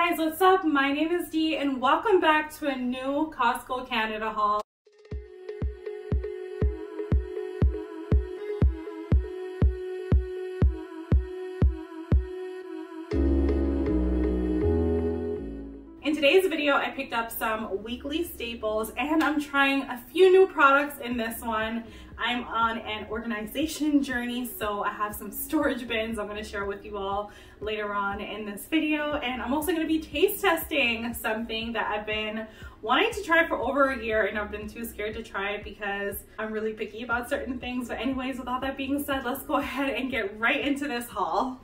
guys, what's up? My name is Dee and welcome back to a new Costco Canada haul. In today's video, I picked up some weekly staples and I'm trying a few new products in this one. I'm on an organization journey, so I have some storage bins I'm going to share with you all later on in this video. And I'm also going to be taste testing something that I've been wanting to try for over a year and I've been too scared to try it because I'm really picky about certain things. But anyways, with all that being said, let's go ahead and get right into this haul.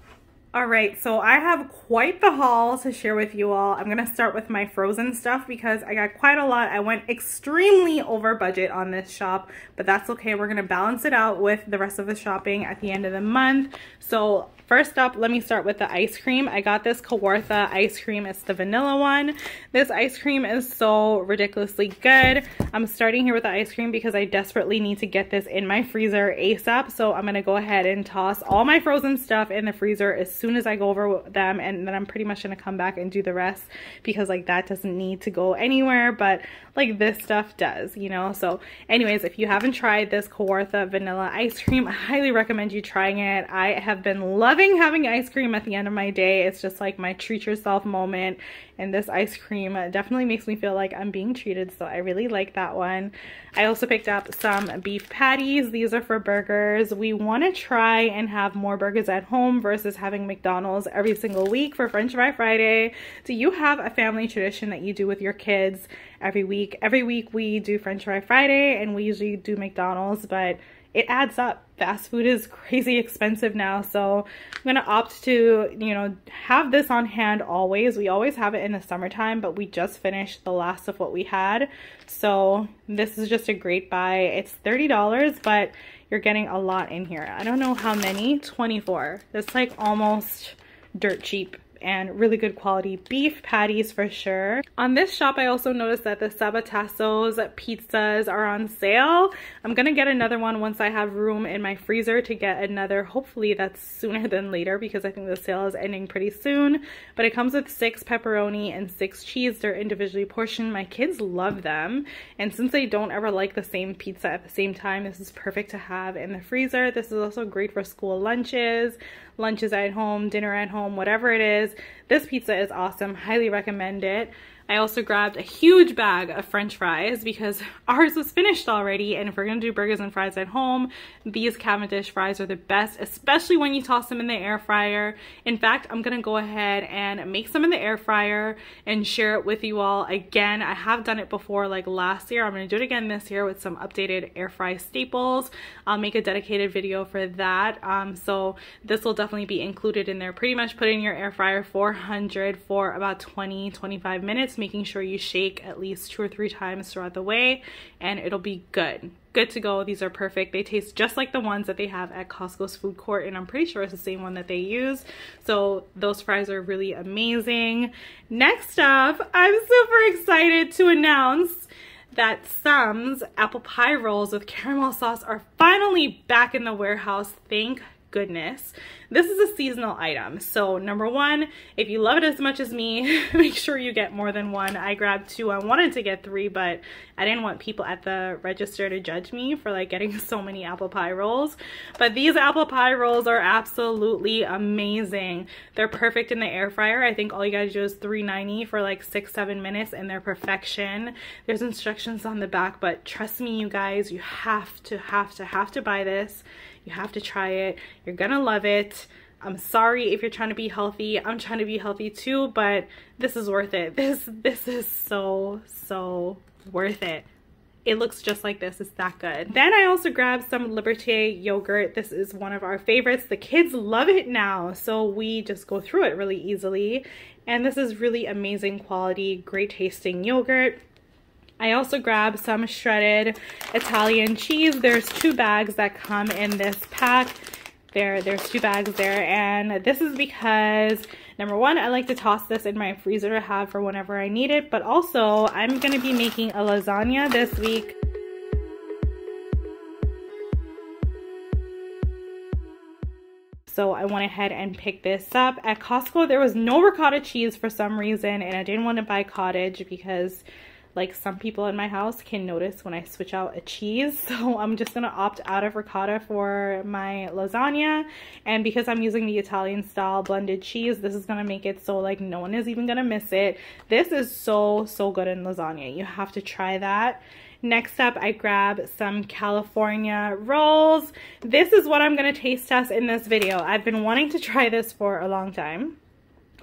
Alright, so I have quite the haul to share with you all. I'm going to start with my frozen stuff because I got quite a lot. I went extremely over budget on this shop, but that's okay. We're going to balance it out with the rest of the shopping at the end of the month. So first up, let me start with the ice cream. I got this Kawartha ice cream. It's the vanilla one. This ice cream is so ridiculously good. I'm starting here with the ice cream because I desperately need to get this in my freezer ASAP. So I'm going to go ahead and toss all my frozen stuff in the freezer as soon as I go over them, and then I'm pretty much going to come back and do the rest because like that doesn't need to go anywhere, but like this stuff does, you know. So anyways, if you haven't tried this Kawartha vanilla ice cream, I highly recommend you trying it. I have been loving having ice cream at the end of my day. It's just like my treat yourself moment, and this ice cream definitely makes me feel like I'm being treated, so I really like that one. I also picked up some beef patties. These are for burgers. We want to try and have more burgers at home versus having McDonald's every single week for French Fry Friday. Do you have a family tradition that you do with your kids every week? Every week we do French Fry Friday and we usually do McDonald's, but it adds up. Fast food is crazy expensive now, so I'm gonna opt to, you know, have this on hand always. We always have it in the summertime, but we just finished the last of what we had, so this is just a great buy. It's $30, but you're getting a lot in here. I don't know how many. 24. That's like almost dirt cheap and really good quality beef patties for sure. On this shop, I also noticed that the Sabatasso's pizzas are on sale. I'm gonna get another one once I have room in my freezer to get another. Hopefully that's sooner than later because I think the sale is ending pretty soon. But it comes with 6 pepperoni and 6 cheese. They're individually portioned. My kids love them, and since they don't ever like the same pizza at the same time, this is perfect to have in the freezer. This is also great for school lunches at home, dinner at home, whatever it is. This pizza is awesome. Highly recommend it. I also grabbed a huge bag of French fries because ours was finished already, and if we're gonna do burgers and fries at home, these Cavendish fries are the best, especially when you toss them in the air fryer. In fact, I'm gonna go ahead and make some in the air fryer and share it with you all again. I have done it before, like last year. I'm gonna do it again this year with some updated air fry staples. I'll make a dedicated video for that. So this will definitely be included in there. Pretty much put in your air fryer 400 for about 20-25 minutes. Making sure you shake at least 2 or 3 times throughout the way, and it'll be good to go. These are perfect. They taste just like the ones that they have at Costco's food court, and I'm pretty sure it's the same one that they use. So those fries are really amazing. Next up, I'm super excited to announce that Sam's apple pie rolls with caramel sauce are finally back in the warehouse. Thank goodness. This is a seasonal item, so number one, if you love it as much as me, make sure you get more than one. I grabbed 2. I wanted to get 3, but I didn't want people at the register to judge me for like getting so many apple pie rolls. But these apple pie rolls are absolutely amazing. They're perfect in the air fryer. I think all you gotta do is 390 for like 6-7 minutes and they're perfection. There's instructions on the back, but trust me, you guys, you have to buy this. You have to try it. You're gonna love it. I'm sorry if you're trying to be healthy. I'm trying to be healthy too, but this is worth it. This is so worth it. It looks just like this. It's that good. Then I also grabbed some Liberté yogurt. This is one of our favorites. The kids love it now, so we just go through it really easily. And this is really amazing quality, great tasting yogurt. I also grabbed some shredded Italian cheese. There's 2 bags that come in this pack. There's 2 bags there, and this is because number one, I like to toss this in my freezer to have for whenever I need it, but also I'm gonna be making a lasagna this week. So I went ahead and picked this up. At Costco, there was no ricotta cheese for some reason, and I didn't want to buy cottage because like some people in my house can notice when I switch out a cheese. So I'm just gonna opt out of ricotta for my lasagna. And because I'm using the Italian style blended cheese, this is gonna make it so like no one is even gonna miss it. This is so good in lasagna. You have to try that. Next up, I grab some California rolls. This is what I'm gonna taste test in this video. I've been wanting to try this for a long time.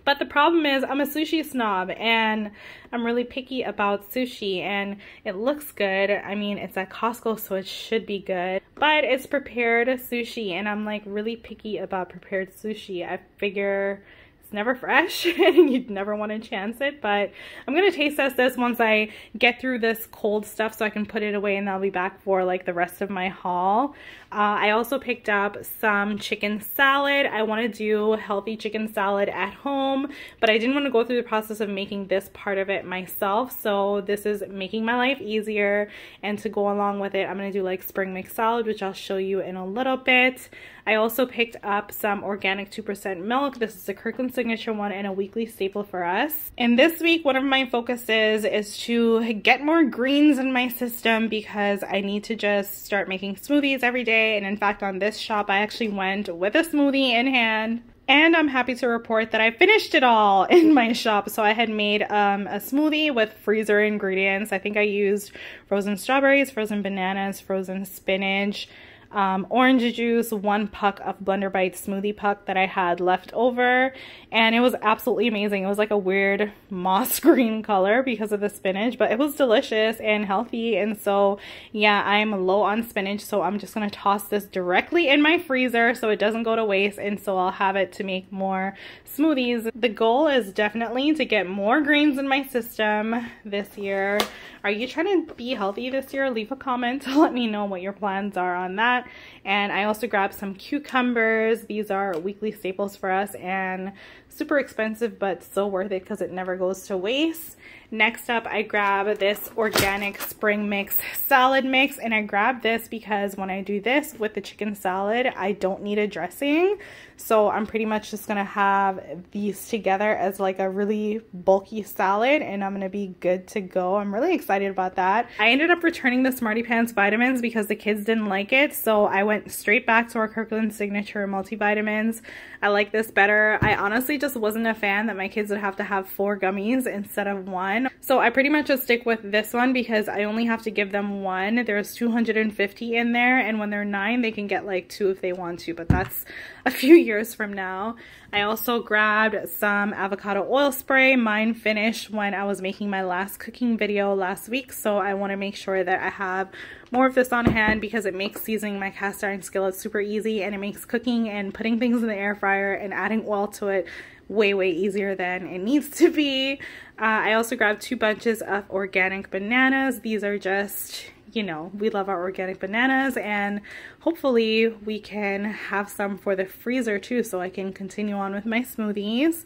But the problem is I'm a sushi snob and I'm really picky about sushi, and it looks good. I mean, it's at Costco, so it should be good, but it's prepared sushi and I'm like really picky about prepared sushi. I figure it's never fresh and you'd never want to chance it, but I'm gonna taste test this once I get through this cold stuff so I can put it away, and I'll be back for like the rest of my haul. I also picked up some chicken salad. I want to do healthy chicken salad at home, but I didn't want to go through the process of making this part of it myself, so this is making my life easier. And to go along with it, I'm going to do like spring mix salad, which I'll show you in a little bit. I also picked up some organic 2% milk. This is a Kirkland signature one and a weekly staple for us. And this week, one of my focuses is to get more greens in my system because I need to just start making smoothies every day. And in fact, on this shop, I actually went with a smoothie in hand. And I'm happy to report that I finished it all in my shop. So I had made a smoothie with freezer ingredients. I think I used frozen strawberries, frozen bananas, frozen spinach, orange juice, 1 puck of Blender Bites smoothie puck that I had left over, and it was absolutely amazing. It was like a weird moss green color because of the spinach, but it was delicious and healthy. And so yeah, I'm low on spinach, so I'm just gonna toss this directly in my freezer so it doesn't go to waste, and so I'll have it to make more smoothies. The goal is definitely to get more greens in my system this year. Are you trying to be healthy this year? Leave a comment to let me know what your plans are on that. And I also grabbed some cucumbers. These are weekly staples for us and super expensive, but so worth it because it never goes to waste. Next up, I grab this organic spring mix salad mix, and I grab this because when I do this with the chicken salad, I don't need a dressing. So I'm pretty much just gonna have these together as like a really bulky salad, and I'm gonna be good to go. I'm really excited about that. I ended up returning the Smarty Pants vitamins because the kids didn't like it, so I went straight back to our Kirkland signature multivitamins. I like this better. I honestly just wasn't a fan that my kids would have to have 4 gummies instead of 1. So I pretty much just stick with this one because I only have to give them 1. There's 250 in there, and when they're 9, they can get like 2 if they want to, but that's a few years from now. I also grabbed some avocado oil spray. Mine finished when I was making my last cooking video last week, so I want to make sure that I have more of this on hand because it makes seasoning my cast iron skillet super easy, and it makes cooking and putting things in the air fryer and adding oil to it way easier than it needs to be. I also grabbed 2 bunches of organic bananas. These are just, you know, we love our organic bananas, and hopefully we can have some for the freezer too so I can continue on with my smoothies.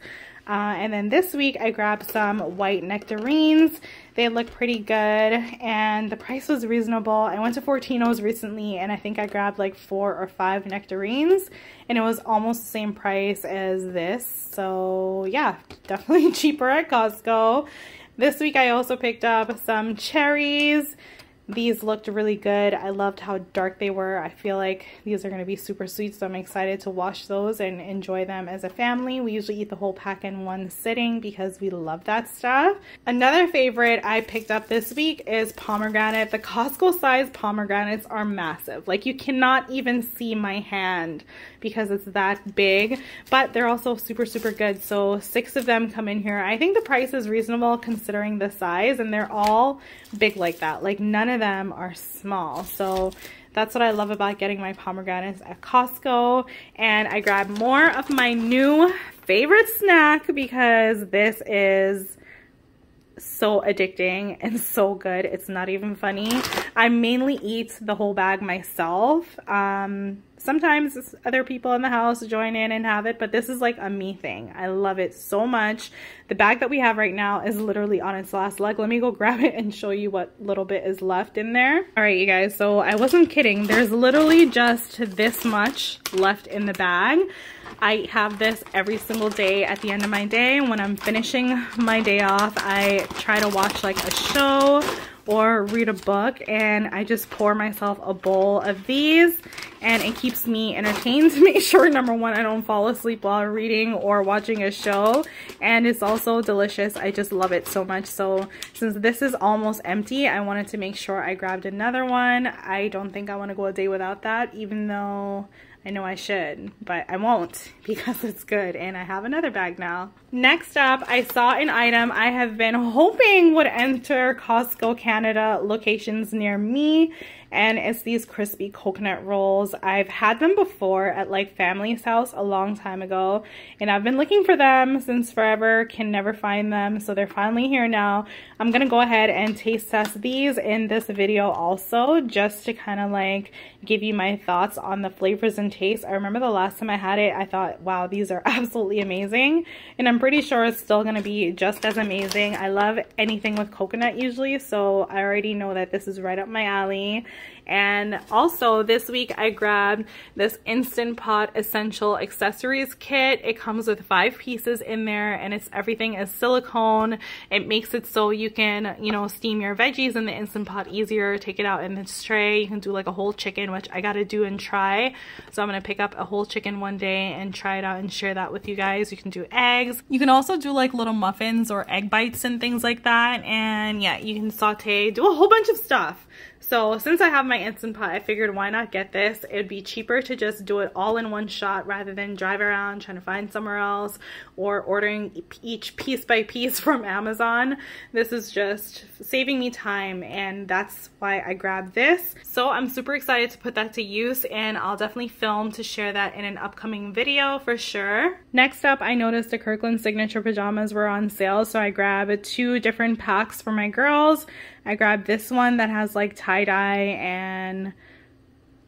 And then this week I grabbed some white nectarines. They look pretty good and the price was reasonable. I went to Fortino's recently and I think I grabbed like 4 or 5 nectarines and it was almost the same price as this. So yeah, definitely cheaper at Costco. This week I also picked up some cherries. These looked really good. I loved how dark they were. I feel like these are going to be super sweet, so I'm excited to wash those and enjoy them as a family. We usually eat the whole pack in one sitting because we love that stuff. Another favorite I picked up this week is pomegranate. The Costco size pomegranates are massive. Like you cannot even see my hand because it's that big, but they're also super good. So 6 of them come in here. I think the price is reasonable considering the size, and they're all big like that. Like none of them are small. So that's what I love about getting my pomegranates at Costco. And I grabbed more of my new favorite snack because this is so addicting and so good. It's not even funny. I mainly eat the whole bag myself. Sometimes other people in the house join in and have it, but this is like a me thing. I love it so much. The bag that we have right now is literally on its last leg. Let me go grab it and show you what little bit is left in there. All right, you guys, so I wasn't kidding. There's literally just this much left in the bag. I have this every single day at the end of my day. When I'm finishing my day off, I try to watch like a show or read a book, and I just pour myself a bowl of these, and it keeps me entertained to make sure, number one, I don't fall asleep while reading or watching a show, and it's also delicious. I just love it so much. So since this is almost empty, I wanted to make sure I grabbed another one. I don't think I want to go a day without that, even though I know I should, but I won't because it's good, and I have another bag now. Next up, I saw an item I have been hoping would enter Costco Canada locations near me, and it's these crispy coconut rolls. I've had them before at like family's house a long time ago, and I've been looking for them since forever, can never find them, so they're finally here now. I'm gonna go ahead and taste test these in this video also, just to kind of like give you my thoughts on the flavors and taste. I remember the last time I had it, I thought, wow, these are absolutely amazing, and I'm pretty sure it's still gonna be just as amazing. I love anything with coconut usually, so I already know that this is right up my alley. And also this week I grabbed this Instant Pot Essential Accessories Kit. It comes with 5 pieces in there, and it's everything is silicone. It makes it so you can, you know, steam your veggies in the Instant Pot easier, take it out in this tray. You can do like a whole chicken, which I gotta do and try. So I'm gonna pick up a whole chicken one day and try it out and share that with you guys. You can do eggs. You can also do like little muffins or egg bites and things like that. And yeah, you can saute, do a whole bunch of stuff. So since I have my Instant Pot, I figured why not get this? It'd be cheaper to just do it all in one shot rather than drive around trying to find somewhere else or ordering each piece by piece from Amazon. This is just saving me time, and that's why I grabbed this. So I'm super excited to put that to use, and I'll definitely film to share that in an upcoming video for sure. Next up, I noticed the Kirkland Signature pajamas were on sale, so I grabbed 2 different packs for my girls. I grabbed this one that has like tie-dye and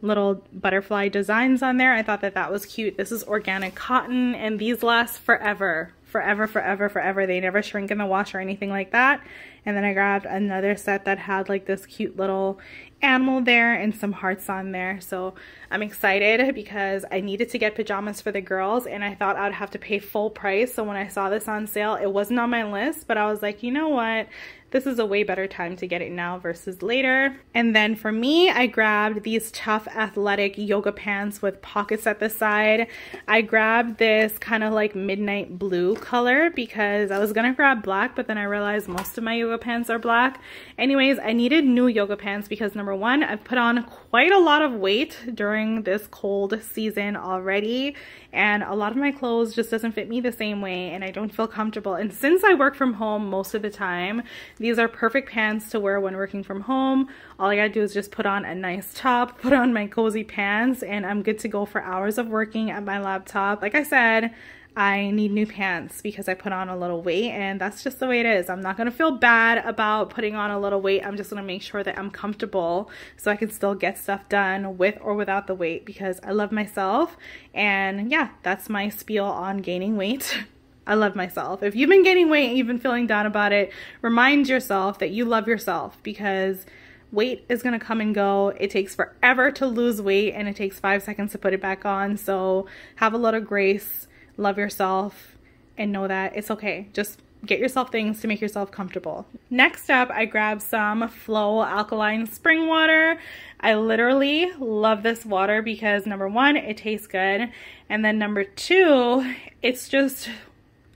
little butterfly designs on there. I thought that that was cute. This is organic cotton, and these last forever. Forever, forever, forever. They never shrink in the wash or anything like that. And then I grabbed another set that had like this cute little animal there and some hearts on there. So I'm excited because I needed to get pajamas for the girls, and I thought I'd have to pay full price. So when I saw this on sale, it wasn't on my list, but I was like, you know what? This is a way better time to get it now versus later. And then for me, I grabbed these tough athletic yoga pants with pockets at the side. I grabbed this kind of like midnight blue color because I was gonna grab black, but then I realized most of my yoga pants are black. Anyways, I needed new yoga pants because number one, I've put on quite a lot of weight during this cold season already, and a lot of my clothes just doesn't fit me the same way, and I don't feel comfortable. And since I work from home most of the time, these are perfect pants to wear when working from home. All I gotta do is just put on a nice top, put on my cozy pants, and I'm good to go for hours of working at my laptop. Like I said, I need new pants because I put on a little weight, and that's just the way it is. I'm not gonna feel bad about putting on a little weight. I'm just gonna make sure that I'm comfortable so I can still get stuff done with or without the weight because I love myself. And yeah, that's my spiel on gaining weight. I love myself. If you've been gaining weight and you've been feeling down about it, remind yourself that you love yourself, because weight is gonna come and go. It takes forever to lose weight, and it takes 5 seconds to put it back on. So have a lot of grace, love yourself, and know that it's okay. Just get yourself things to make yourself comfortable. Next up, I grabbed some Flow alkaline spring water. I literally love this water because number one, it tastes good, and then number two, it's just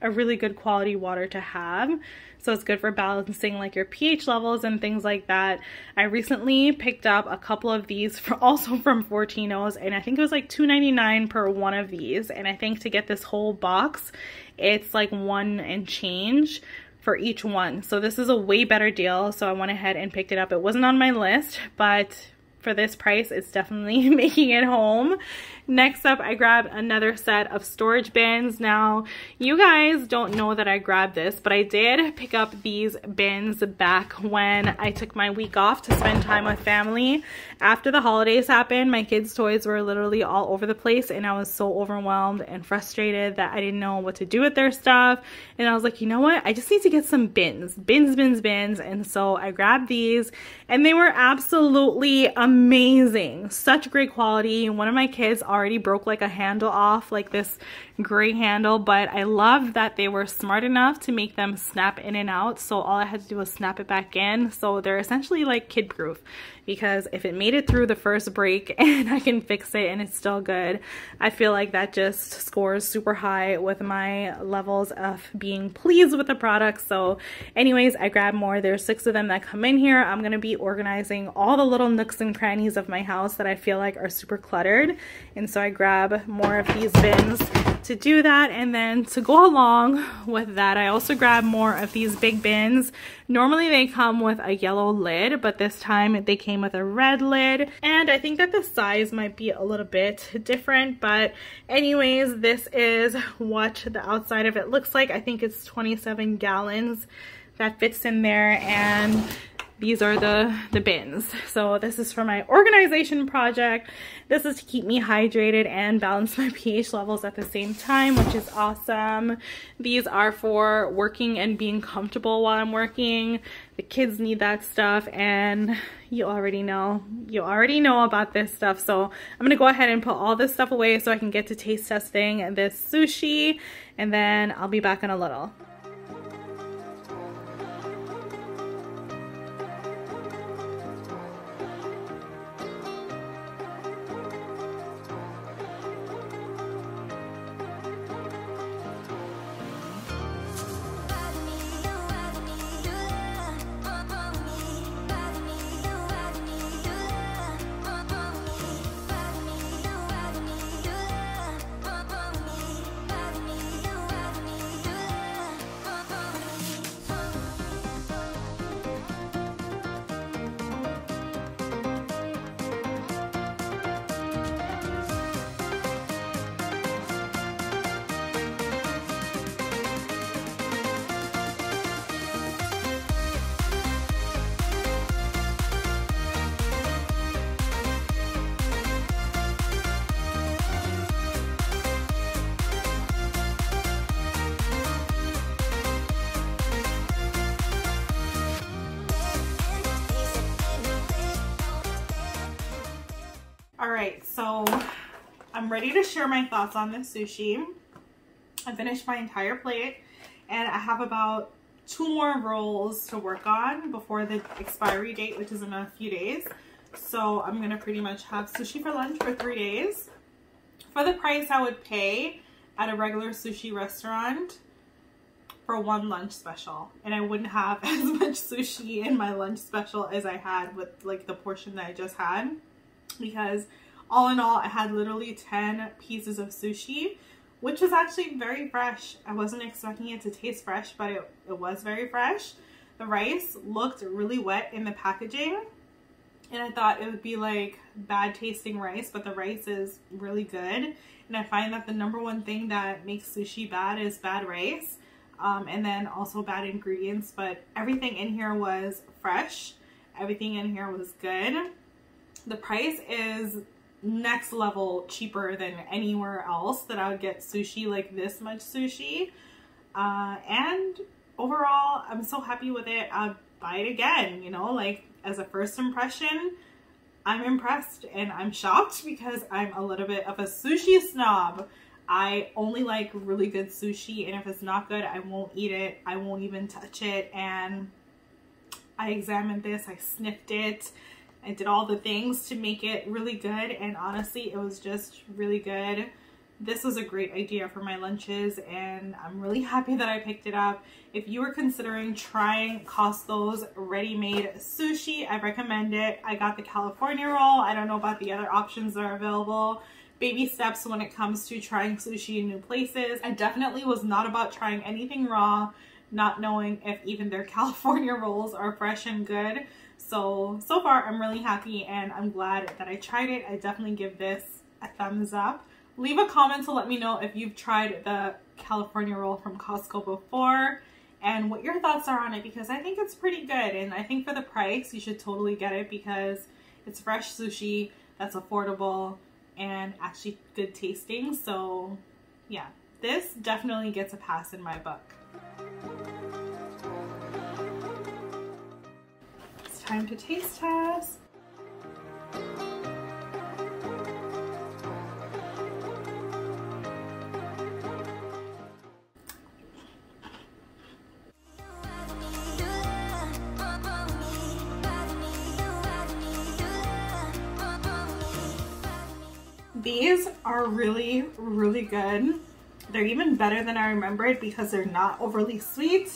a really good quality water to have. So it's good for balancing like your pH levels and things like that. I recently picked up a couple of these also from Fortino's, and I think it was like $2.99 per one of these. And I think to get this whole box, it's like $1 and change for each one. So this is a way better deal. So I went ahead and picked it up. It wasn't on my list, but for this price, it's definitely making it home. Next up, I grabbed another set of storage bins. Now, you guys don't know that I grabbed this, but I did pick up these bins back when I took my week off to spend time with family. After the holidays happened, my kids' toys were literally all over the place, and I was so overwhelmed and frustrated that I didn't know what to do with their stuff. And I was like, you know what? I just need to get some bins. And so I grabbed these, and they were absolutely amazing. Such great quality. One of my kids already broke like a handle off, like this gray handle, but I love that they were smart enough to make them snap in and out. So all I had to do was snap it back in. So they're essentially like kid proof, because if it made it through the first break and I can fix it and it's still good, I feel like that just scores super high with my levels of being pleased with the product. So anyways, I grabbed more. There's 6 of them that come in here. I'm gonna be organizing all the little nooks and crannies of my house that I feel like are super cluttered, and so I grab more of these bins to do that. And then to go along with that, I also grabbed more of these big bins. Normally they come with a yellow lid, but this time they came with a red lid, and I think that the size might be a little bit different, but anyways, this is what the outside of it looks like. I think it's 27 gallons that fits in there, and these are the bins. So this is for my organization project. This is to keep me hydrated and balance my pH levels at the same time, which is awesome. These are for working and being comfortable while I'm working. The kids need that stuff, and you already know about this stuff. So I'm gonna go ahead and put all this stuff away so I can get to taste testing this sushi, and then I'll be back in a little. Alright, so I'm ready to share my thoughts on this sushi. I finished my entire plate, and I have about 2 more rolls to work on before the expiry date, which is in a few days. So I'm gonna pretty much have sushi for lunch for 3 days. For the price I would pay at a regular sushi restaurant for 1 lunch special, and I wouldn't have as much sushi in my lunch special as I had with like the portion that I just had, because all in all I had literally 10 pieces of sushi, which was actually very fresh. I wasn't expecting it to taste fresh, but it was very fresh. The rice looked really wet in the packaging, and I thought it would be like bad tasting rice, but the rice is really good. And I find that the #1 thing that makes sushi bad is bad rice, and then also bad ingredients. But everything in here was fresh. Everything in here was good. The price is next level cheaper than anywhere else that I would get sushi like this much sushi. And overall, I'm so happy with it. I'd buy it again, you know, like as a first impression, I'm impressed and I'm shocked because I'm a little bit of a sushi snob. I only like really good sushi, and if it's not good, I won't eat it. I won't even touch it. And I examined this, I sniffed it, I did all the things to make it really good, and honestly, it was just really good. This was a great idea for my lunches, and I'm really happy that I picked it up. If you were considering trying Costco's ready-made sushi, I recommend it. I got the California roll. I don't know about the other options that are available. Baby steps when it comes to trying sushi in new places. I definitely was not about trying anything raw, not knowing if even their California rolls are fresh and good. So far I'm really happy, and I'm glad that I tried it. I definitely give this a thumbs up. Leave a comment to let me know if you've tried the California roll from Costco before and what your thoughts are on it, because I think it's pretty good, and I think for the price you should totally get it because it's fresh sushi that's affordable and actually good tasting. So yeah, this definitely gets a pass in my book. It's time to taste test. These are really, really good. They're even better than I remembered because they're not overly sweet.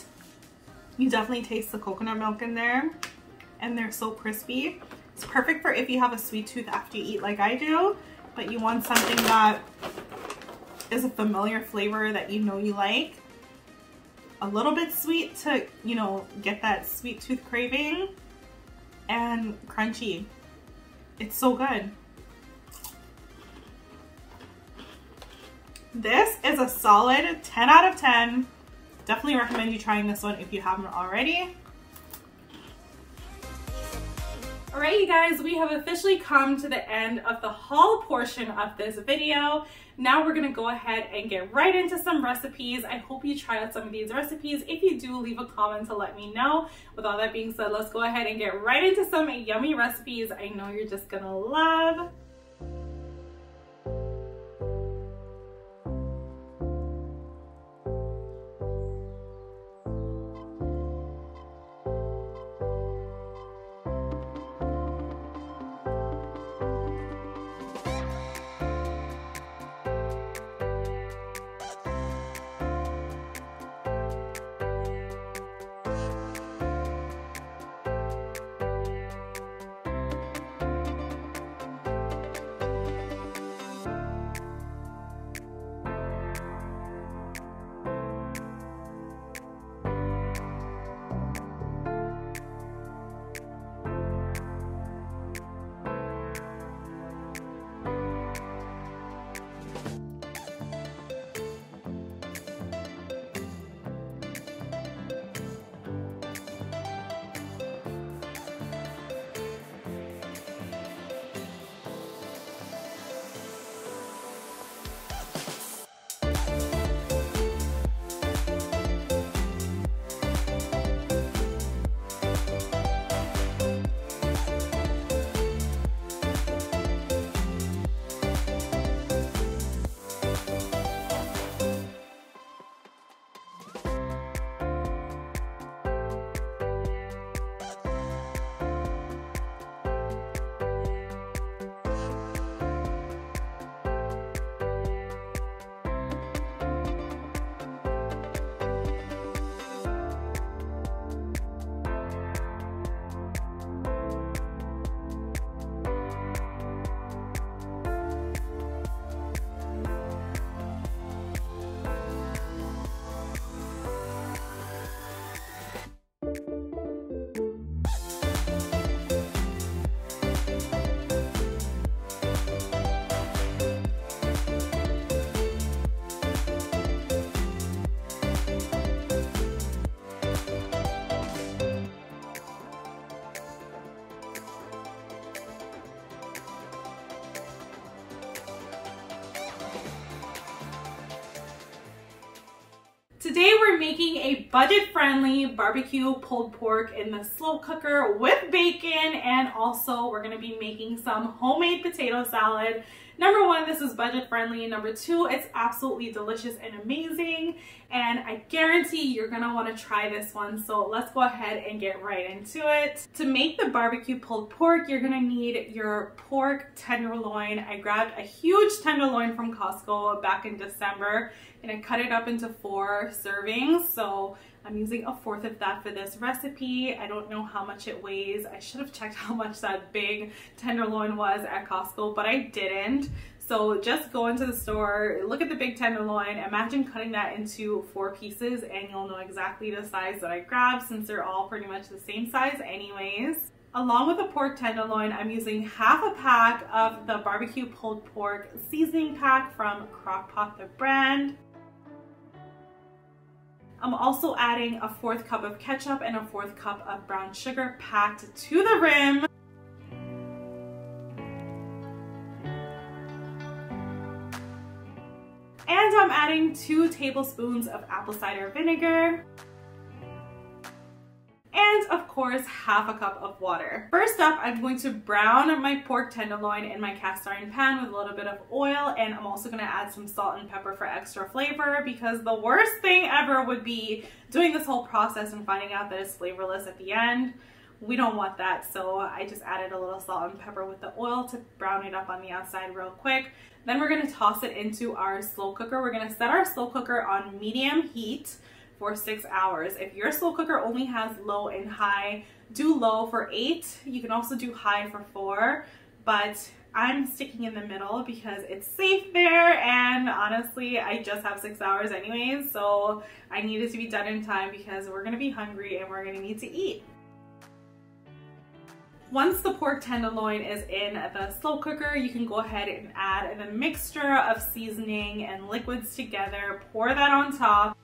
You definitely taste the coconut milk in there, and they're so crispy. It's perfect for if you have a sweet tooth after you eat like I do, but you want something that is a familiar flavor that you know you like. A little bit sweet to, you know, get that sweet tooth craving, and crunchy. It's so good. This is a solid 10 out of 10. Definitely recommend you trying this one if you haven't already. Alright you guys, we have officially come to the end of the haul portion of this video. Now we're gonna go ahead and get right into some recipes. I hope you try out some of these recipes. If you do, leave a comment to let me know. With all that being said, let's go ahead and get right into some yummy recipes I know you're just gonna love. Today we're making a budget-friendly barbecue pulled pork in the slow cooker with bacon, and also we're going to be making some homemade potato salad. Number one, this is budget-friendly. Number two, it's absolutely delicious and amazing, and I guarantee you're going to want to try this one. So let's go ahead and get right into it. To make the barbecue pulled pork, you're going to need your pork tenderloin. I grabbed a huge tenderloin from Costco back in December, and I cut it up into 4 servings. So I'm using 1/4 of that for this recipe. I don't know how much it weighs. I should have checked how much that big tenderloin was at Costco, but I didn't. So just go into the store, look at the big tenderloin, imagine cutting that into 4 pieces, and you'll know exactly the size that I grabbed, since they're all pretty much the same size anyways. Along with the pork tenderloin, I'm using 1/2 pack of the barbecue pulled pork seasoning pack from Crock-Pot, the brand. I'm also adding 1/4 cup of ketchup and 1/4 cup of brown sugar packed to the rim. And I'm adding 2 tablespoons of apple cider vinegar. And of course, 1/2 cup of water. First up, I'm going to brown my pork tenderloin in my cast iron pan with a little bit of oil, and I'm also going to add some salt and pepper for extra flavor, because the worst thing ever would be doing this whole process and finding out that it's flavorless at the end. we don't want that. So I just added a little salt and pepper with the oil to brown it up on the outside real quick. Then we're gonna toss it into our slow cooker. We're gonna set our slow cooker on medium heat for 6 hours. If your slow cooker only has low and high, do low for 8. You can also do high for 4, but I'm sticking in the middle because it's safe there, and honestly, I just have 6 hours anyways, so I need it to be done in time because we're gonna be hungry and we're gonna need to eat. Once the pork tenderloin is in the slow cooker, you can go ahead and add the mixture of seasoning and liquids together, pour that on top.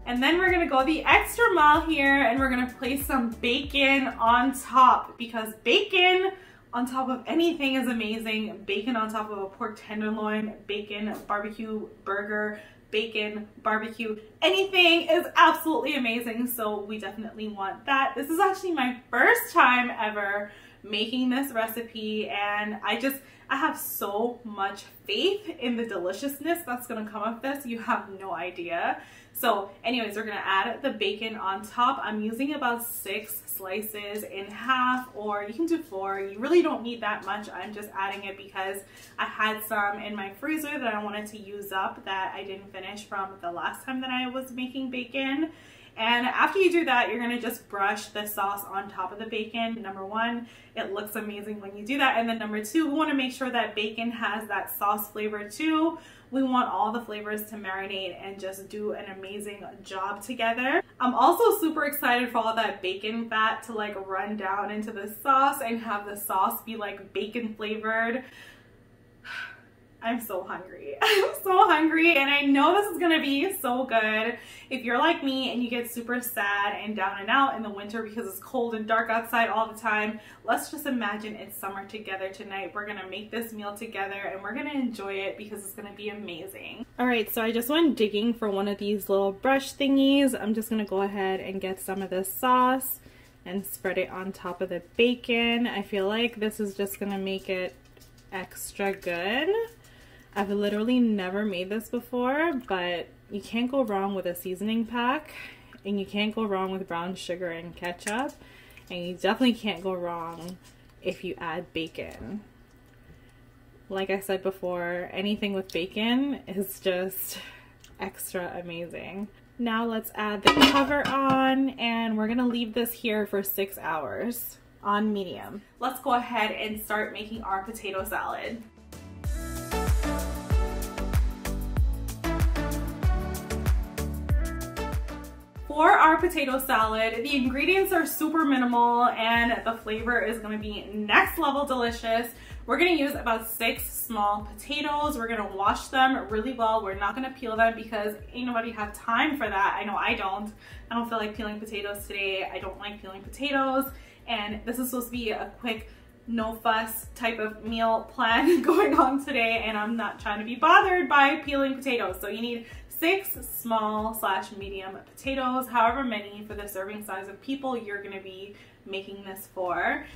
And then we're gonna go the extra mile here and we're gonna place some bacon on top, because bacon on top of anything is amazing. Bacon on top of a pork tenderloin, bacon barbecue burger, bacon barbecue, anything is absolutely amazing. So we definitely want that. This is actually my first time ever making this recipe, and I have so much faith in the deliciousness that's gonna come of this. You have no idea. So anyways, we're gonna add the bacon on top. I'm using about 6 slices in half, or you can do 4. You really don't need that much. I'm just adding it because I had some in my freezer that I wanted to use up that I didn't finish from the last time that I was making bacon. And after you do that, you're gonna just brush the sauce on top of the bacon. Number 1, it looks amazing when you do that. And then number 2, we wanna make sure that bacon has that sauce flavor too. We want all the flavors to marinate and just do an amazing job together. I'm also super excited for all that bacon fat to like run down into the sauce and have the sauce be like bacon flavored. I'm so hungry. I'm so hungry, and I know this is gonna be so good. If you're like me and you get super sad and down and out in the winter because it's cold and dark outside all the time, let's just imagine it's summer together tonight. We're gonna make this meal together and we're gonna enjoy it because it's gonna be amazing. All right, so I just went digging for one of these little brush thingies. I'm just gonna go ahead and get some of this sauce and spread it on top of the bacon. I feel like this is just gonna make it extra good. I've literally never made this before, but you can't go wrong with a seasoning pack, and you can't go wrong with brown sugar and ketchup, and you definitely can't go wrong if you add bacon. Like I said before, anything with bacon is just extra amazing. Now let's add the cover on, and we're gonna leave this here for 6 hours on medium. Let's go ahead and start making our potato salad. For our potato salad, the ingredients are super minimal and the flavor is gonna be next level delicious. We're gonna use about 6 small potatoes. We're gonna wash them really well. We're not gonna peel them because ain't nobody have time for that. I know I don't. I don't feel like peeling potatoes today. I don't like peeling potatoes. And this is supposed to be a quick, no fuss type of meal plan going on today, and I'm not trying to be bothered by peeling potatoes. So you need 6 small/medium potatoes, however many for the serving size of people you're gonna be making this for.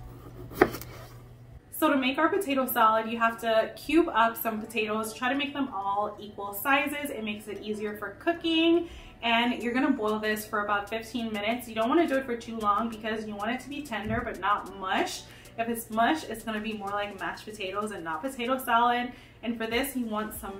So to make our potato salad, you have to cube up some potatoes, try to make them all equal sizes. It makes it easier for cooking, and you're gonna boil this for about 15 minutes. You don't wanna do it for too long because you want it to be tender but not mush. If it's mush, it's gonna be more like mashed potatoes and not potato salad. And for this, you want some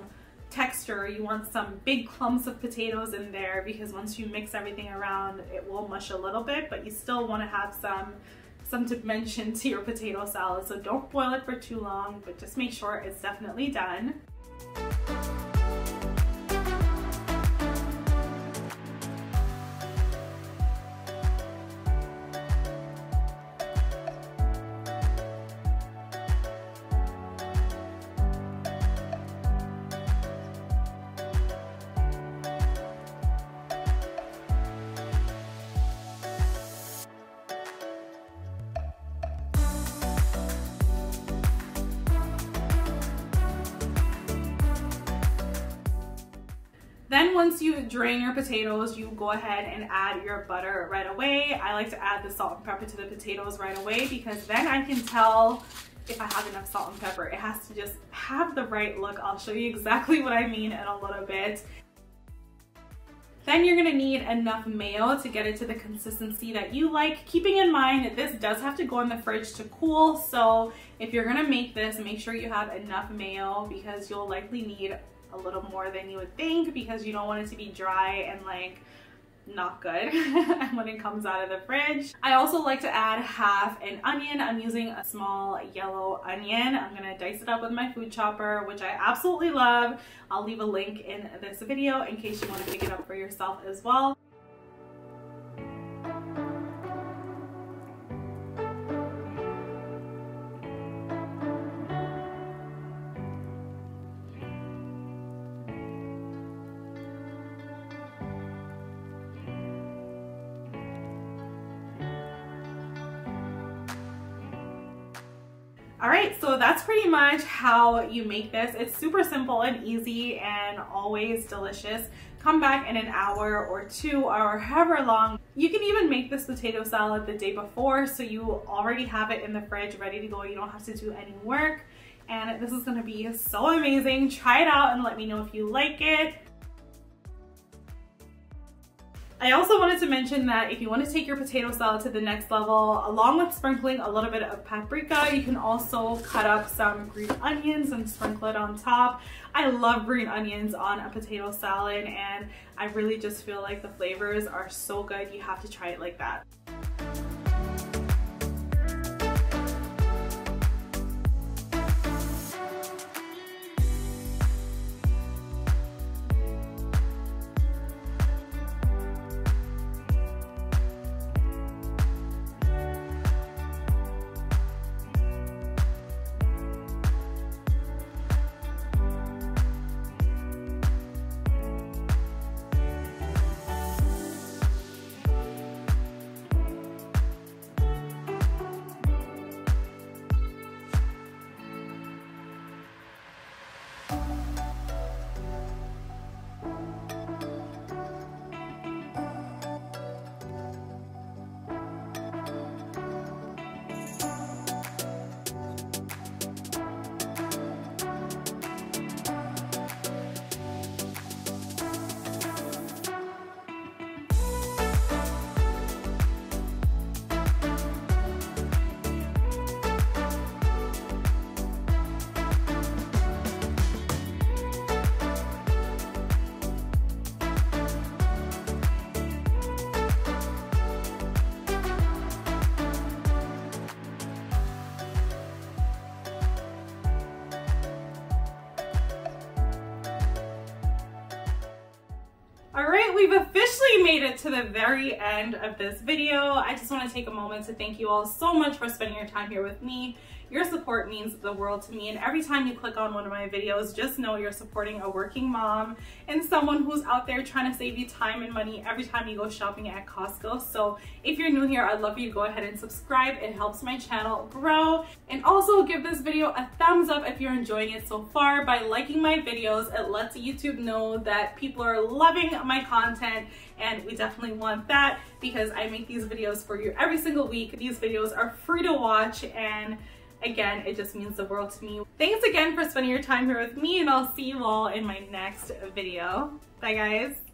texture, you want some big clumps of potatoes in there, because once you mix everything around, it will mush a little bit, but you still want to have some dimension to your potato salad. So don't boil it for too long, but just make sure it's definitely done. Then once you drain your potatoes, you go ahead and add your butter right away. I like to add the salt and pepper to the potatoes right away because then I can tell if I have enough salt and pepper. It has to just have the right look. I'll show you exactly what I mean in a little bit. Then you're gonna need enough mayo to get it to the consistency that you like. Keeping in mind that this does have to go in the fridge to cool, so if you're gonna make this, make sure you have enough mayo because you'll likely need a little more than you would think because you don't want it to be dry and like not good when it comes out of the fridge. I also like to add half an onion. I'm using a small yellow onion. I'm gonna dice it up with my food chopper, which I absolutely love. I'll leave a link in this video in case you want to pick it up for yourself as well. All right, so that's pretty much how you make this. It's super simple and easy and always delicious. Come back in an hour or two or however long. You can even make this potato salad the day before so you already have it in the fridge ready to go. You don't have to do any work. And this is gonna be so amazing. Try it out and let me know if you like it. I also wanted to mention that if you want to take your potato salad to the next level, along with sprinkling a little bit of paprika, you can also cut up some green onions and sprinkle it on top. I love green onions on a potato salad, and I really just feel like the flavors are so good. You have to try it like that. Alright, we've officially made it to the very end of this video. I just want to take a moment to thank you all so much for spending your time here with me. Your support means the world to me, and every time you click on one of my videos, just know you're supporting a working mom and someone who's out there trying to save you time and money every time you go shopping at Costco. So if you're new here, I'd love for you to go ahead and subscribe. It helps my channel grow. And also give this video a thumbs up if you're enjoying it so far. By liking my videos, it lets YouTube know that people are loving my content, and we definitely want that because I make these videos for you every single week. These videos are free to watch, and again, it just means the world to me. Thanks again for spending your time here with me, and I'll see you all in my next video. Bye guys.